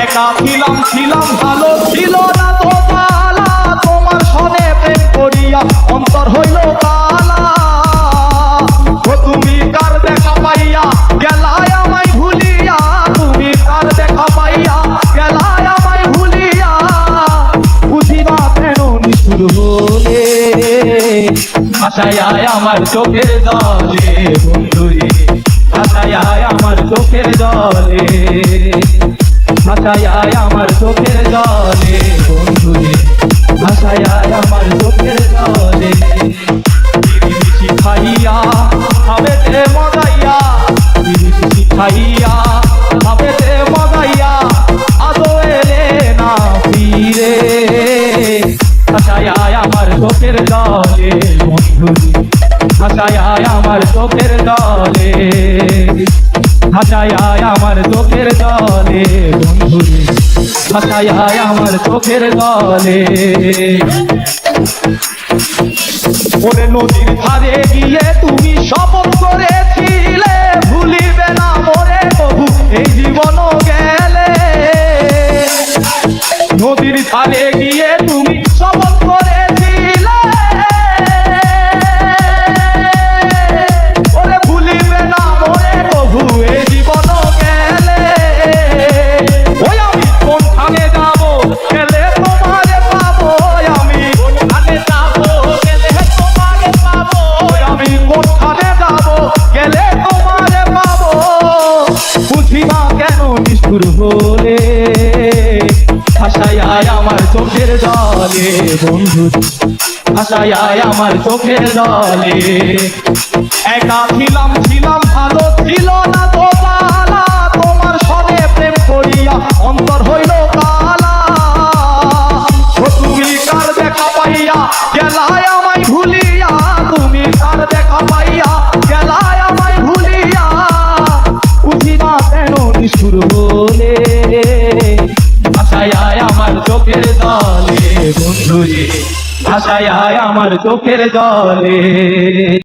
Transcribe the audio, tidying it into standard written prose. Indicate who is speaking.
Speaker 1: একা ছিলাম ভালো ছিল না তো জ্বালা, তোমার সনে প্রেম করিয়া অন্তর হইল কালা। ও তুমি কার দেখা পাইয়া গেলায় আমায় ভুলিয়া, তুমি কার দেখা পাইয়া গেলায় আমায় ভুলিয়া, বুঝি না কেন নিষ্ঠুর হলে ভাষায় আমার চোখের জলে বন্ধুরে, ভাষায় আমার চোখের জলে, ভাষায় আমার চোখের জলে বন্ধুরে, ভাষায় আমার চোখের জলে। বিড়ি খাইয়া খাবেতে মজাইয়া, বিড়ি খাইয়া খাবেতে মজাইয়া, আদো এলে না ফিরে, ভাষায় আমার চোখের জলে বন্ধুরে, ভাষায় আমার চোখের জলে, ভাষায় আমার চোখের জলে বন্ধুরে, ভাষায় আমার চোখের জলে। ওরে নদীর ধারে গিয়ে তুমি শপথ করেছিলে, ভুলিবে না মোরে প্রভু এই জীবন গেলে। নদীর ধারে গিয়ে তুমি শপথ করেছিলে, ওরে ভুলিবে না মোরে প্রভু এই জীবন গেলে। ওই আমি কোন স্থানে যাবো গেলে তোমারে পাবো, আমি কোন স্থানে যাবো গেলে তোমারে পাবো, আমি কোন স্থানে যাবো গেলে তোমারে পাবো, বুঝি না কেন নিষ্ঠুর হলে ভাষায় আমার চোখের জলে বন্ধু, ভাষায় আমার চোখের জলে। একা ছিলাম ভালো ছিল না তো জ্বালা, তোমার সনে প্রেম করিয়া অন্তর হইল কালা। ও তুমি কার দেখা পাইয়া গেলায় আমায় ভুলিয়া, তুমি কার দেখা পাইয়া গেলায় আমায় ভুলিয়া, বুঝি না কেন নিষ্ঠুর হলে ভাষায় আমার চোখের জলে বন্ধুরে, ভাষায় আমার চোখের জলে।